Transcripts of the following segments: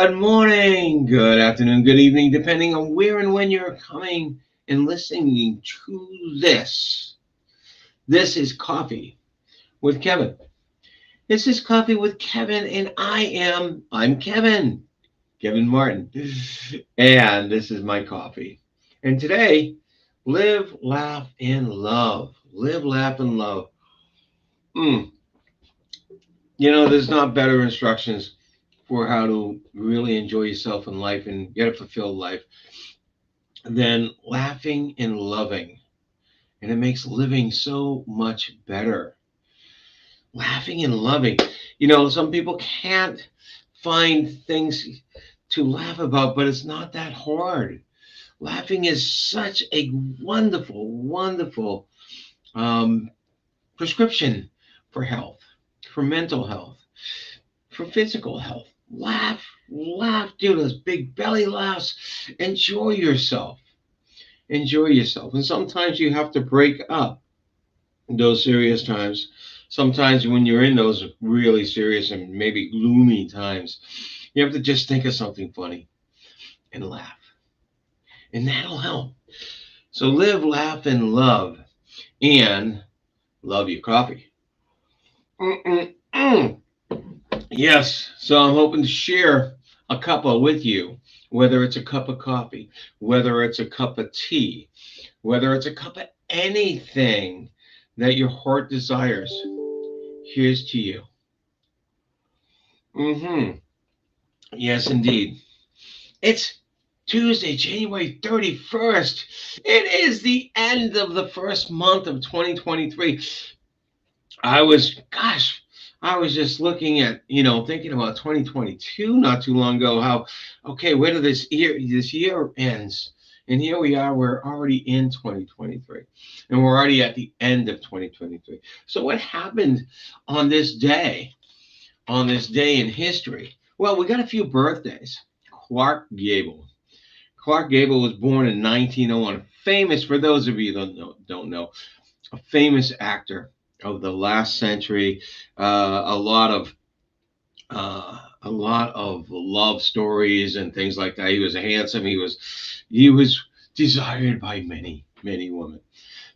Good morning, good afternoon, good evening, depending on where and when you're coming and listening to this. This is Coffee with Kevin. This is Coffee with Kevin, and I'm Kevin, Kevin Martin. And this is my coffee. And today, live, laugh, and love. Live, laugh, and love. Mm. There's not better instructions for how to really enjoy yourself in life and get a fulfilled life than laughing and loving. And it makes living so much better. Laughing and loving. Some people can't find things to laugh about, but it's not that hard. Laughing is such a wonderful, wonderful um, prescription for health, for mental health, for physical health. Laugh, laugh, do those big belly laughs. Enjoy yourself. Enjoy yourself. And sometimes you have to break up those serious times. Sometimes when you're in those really serious and maybe gloomy times, you have to just think of something funny and laugh. And that'll help. So live, laugh, and love. And love your coffee. Mm-mm-mm. Yes. So I'm hoping to share a cuppa with you, whether it's a cup of coffee, whether it's a cup of tea, whether it's a cup of anything that your heart desires. Here's to you. Yes, indeed. It's Tuesday, January 31st. It is the end of the first month of 2023. I was just looking at, thinking about 2022 not too long ago, how, okay, where did this year ends? And here we are, we're already in 2023, and we're already at the end of 2023. So what happened on this day in history? Well, we got a few birthdays. Clark Gable. Clark Gable was born in 1901. Famous, for those of you that don't know, a famous actor of the last century. A lot of love stories and things like that. He was handsome. He was desired by many, many women.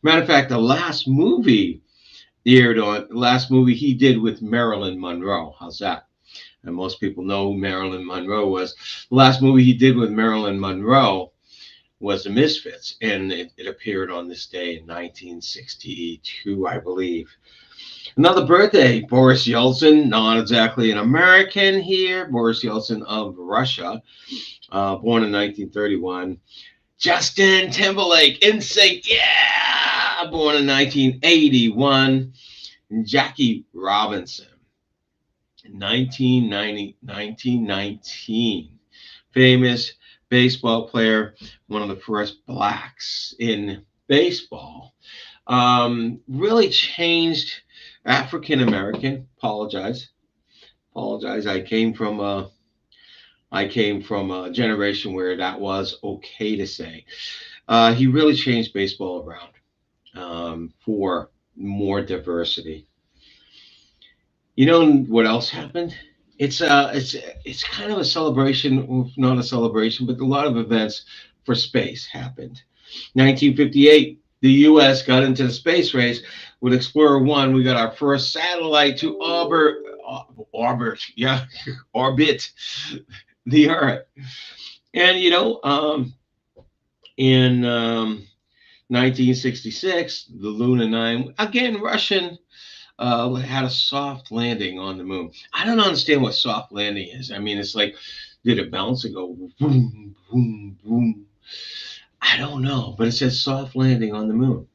Matter of fact, the last movie he did with Marilyn Monroe. How's that? And most people know who Marilyn Monroe was. The last movie he did with Marilyn Monroe was The Misfits, and it appeared on this day in 1962, I believe. Another birthday, Boris Yeltsin, not exactly an American here. Boris Yeltsin of Russia, born in 1931. Justin Timberlake, NSYNC, yeah, born in 1981. And Jackie Robinson, 1919. Famous baseball player, one of the first blacks in baseball. Really changed African American. Apologize. I came from a generation where that was okay to say. He really changed baseball around for more diversity. You know what else happened? It's kind of a celebration, well, not a celebration, but a lot of events for space happened. 1958, the U.S. got into the space race with Explorer One. We got our first satellite to orbit the Earth. And in 1966, the Luna 9, again Russian, had a soft landing on the moon. I don't understand what soft landing is. I mean, it's like, did it bounce and go boom, boom, boom? I don't know, but it says soft landing on the moon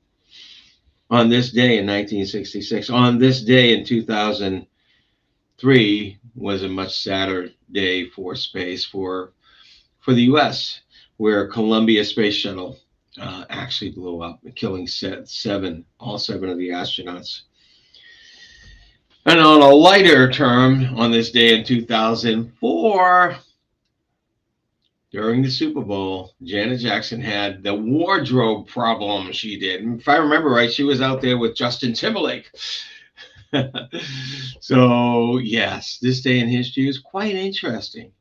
on this day in 1966. On this day in 2003 was a much sadder day for space for the U.S., where Columbia Space Shuttle actually blew up, killing all seven of the astronauts. And on a lighter term, on this day in 2004, during the Super Bowl, Janet Jackson had the wardrobe problem she did. And if I remember right, she was out there with Justin Timberlake. So, yes, this day in history is quite interesting.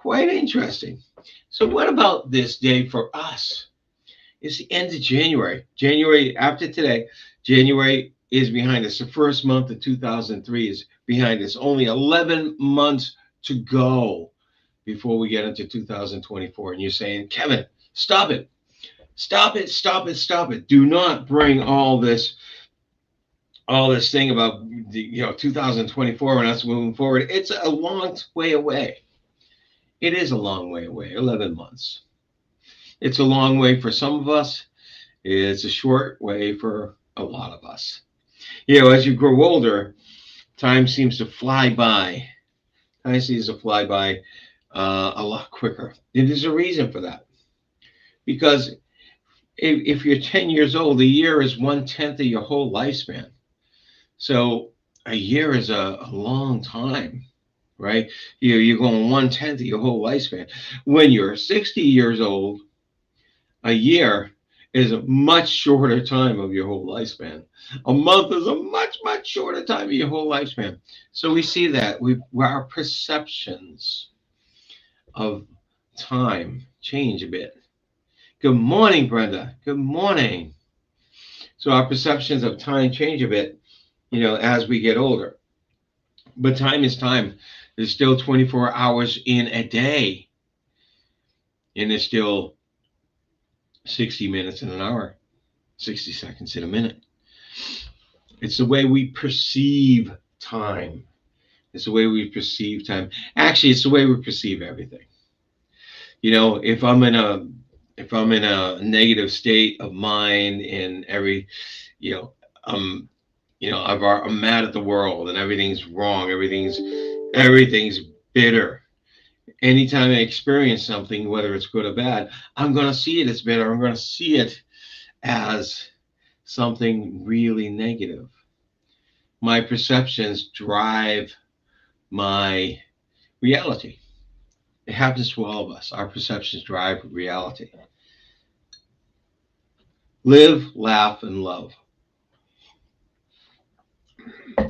Quite interesting. So, what about this day for us? It's the end of January. January, after today, January is behind us. The first month of 2003 is behind us. Only 11 months to go before we get into 2024. And you're saying, Kevin, stop it. Stop it, stop it, stop it. Do not bring all this thing about 2024 and us moving forward. It's a long way away. It is a long way away, 11 months. It's a long way for some of us. It's a short way for a lot of us. As you grow older, time seems to fly by. Time seems to fly by a lot quicker. And there's a reason for that. Because if you're 10 years old, a year is 1/10 of your whole lifespan. So a year is a long time, right? You're going 1/10 of your whole lifespan. When you're 60 years old, a year is a much shorter time of your whole lifespan. A month is a much, much shorter time of your whole lifespan. So we see that our perceptions of time change a bit. Good morning, Brenda. Good morning. So our perceptions of time change a bit, as we get older. But time is time. There's still 24 hours in a day, and there's still 60 minutes in an hour, 60 seconds in a minute. It's the way we perceive time. It's the way we perceive time. Actually, it's the way we perceive everything. If I'm in a negative state of mind and I'm I'm mad at the world and everything's wrong, everything's bitter. Anytime I experience something, whether it's good or bad, I'm going to see it as bitter. I'm going to see it as something really negative. My perceptions drive my reality. It happens to all of us. Our perceptions drive reality. Live, laugh, and love.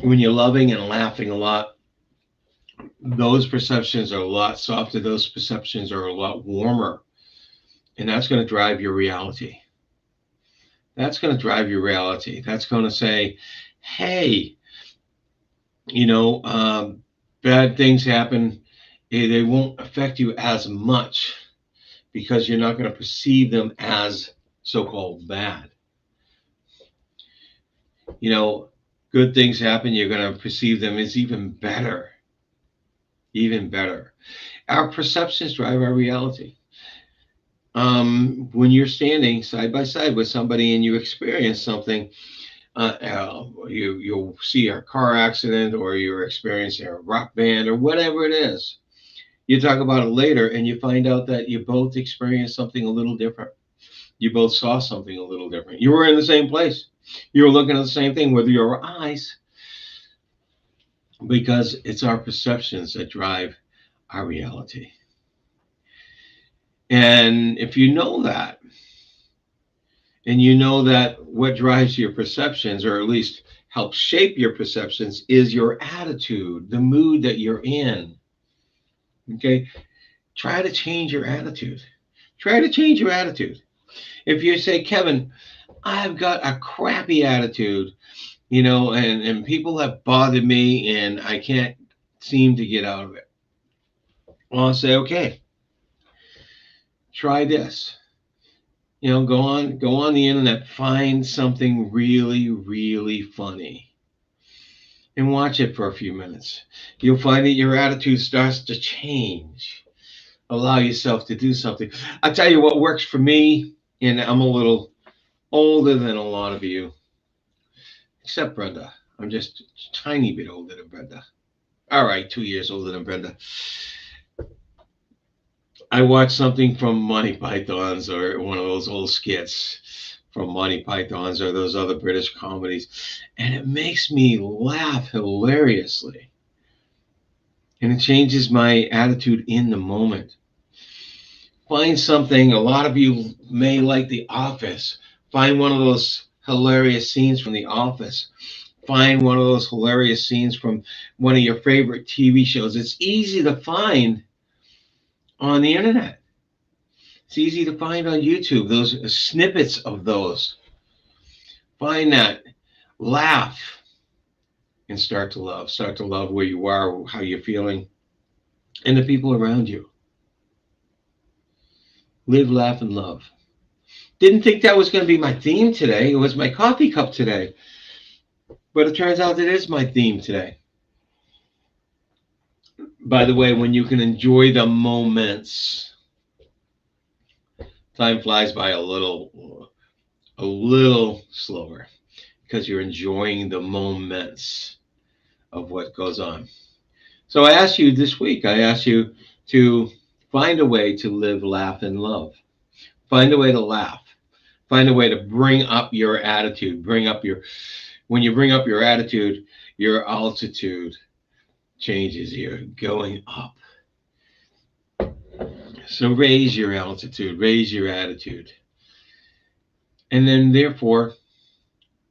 When you're loving and laughing a lot, those perceptions are a lot softer. Those perceptions are a lot warmer. And that's going to drive your reality. That's going to drive your reality. That's going to say, hey, bad things happen. They won't affect you as much because you're not going to perceive them as so-called bad. Good things happen. You're going to perceive them as even better. Even better. Our perceptions drive our reality. When you're standing side by side with somebody and you experience something, you'll see a car accident or you're experiencing a rock band or whatever it is. You talk about it later and you find out that you both experienced something a little different. You both saw something a little different. You were in the same place. You were looking at the same thing with your eyes, because it's our perceptions that drive our reality. And if you know that, and you know that what drives your perceptions, or at least helps shape your perceptions, is your attitude, the mood that you're in. Okay? Try to change your attitude. Try to change your attitude. If you say, Kevin, I've got a crappy attitude, and people have bothered me and I can't seem to get out of it. Well, I'll say, okay, try this. Go on the internet, find something really, really funny and watch it for a few minutes. You'll find that your attitude starts to change. Allow yourself to do something. I'll tell you what works for me, and I'm a little older than a lot of you, except Brenda. I'm just a tiny bit older than Brenda. All right, 2 years older than Brenda. I watched something from Monty Python's, or one of those old skits from Monty Python's or those other British comedies, and it makes me laugh hilariously. And it changes my attitude in the moment. Find something. A lot of you may like The Office. Find one of those hilarious scenes from The Office. Find one of those hilarious scenes from one of your favorite TV shows. It's easy to find on the internet. It's easy to find on YouTube, those snippets of those. Find that, laugh, and start to love. Start to love where you are, how you're feeling, and the people around you. Live, laugh, and love. Didn't think that was going to be my theme today. It was my coffee cup today. But it turns out it is my theme today. By the way, when you can enjoy the moments, time flies by a little slower because you're enjoying the moments of what goes on. So I asked you this week, I asked you to find a way to live, laugh, and love. Find a way to laugh. Find a way to bring up your attitude. When you bring up your attitude, your altitude changes. You're going up. So raise your altitude, raise your attitude. And then therefore,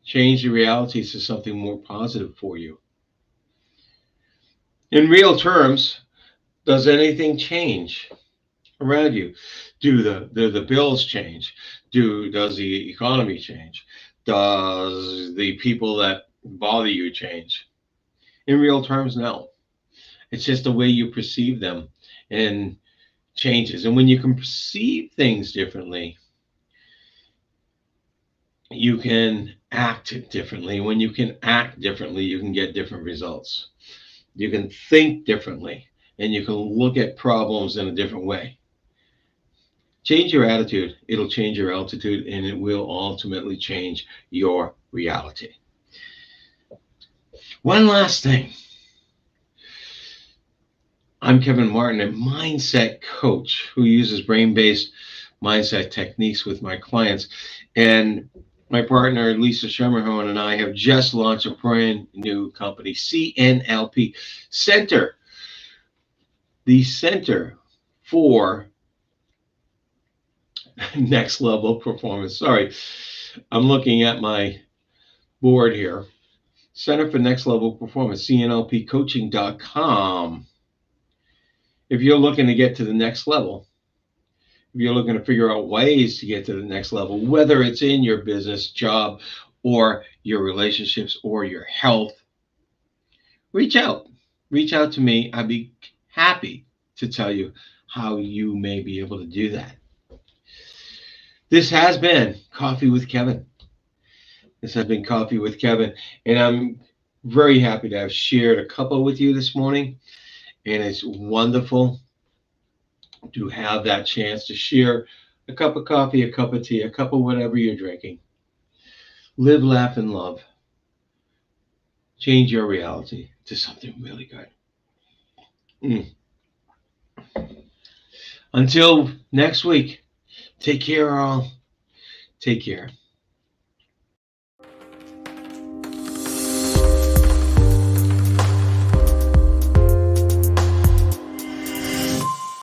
change the realities to something more positive for you. In real terms, does anything change around you? Do the bills change? Does the economy change? Does the people that bother you change? In real terms, no. It's just the way you perceive them and changes. And when you can perceive things differently, you can act differently. When you can act differently, you can get different results. You can think differently and you can look at problems in a different way. Change your attitude, it'll change your altitude, and it will ultimately change your reality. One last thing. I'm Kevin Martin, a mindset coach who uses brain-based mindset techniques with my clients. And my partner, Lisa Schermerhorn, and I have just launched a brand new company, CNLP, Center, the Center for Next Level Performance. Sorry, I'm looking at my board here. Center for Next Level Performance, CNLPcoaching.com. If you're looking to get to the next level, if you're looking to figure out ways to get to the next level, whether it's in your business, job, or your relationships, or your health, reach out. Reach out to me. I'd be happy to tell you how you may be able to do that. This has been Coffee with Kevin. And I'm very happy to have shared a couple with you this morning. And it's wonderful to have that chance to share a cup of coffee, a cup of tea, a cup of whatever you're drinking. Live, laugh, and love. Change your reality to something really good. Until next week, take care, all. Take care.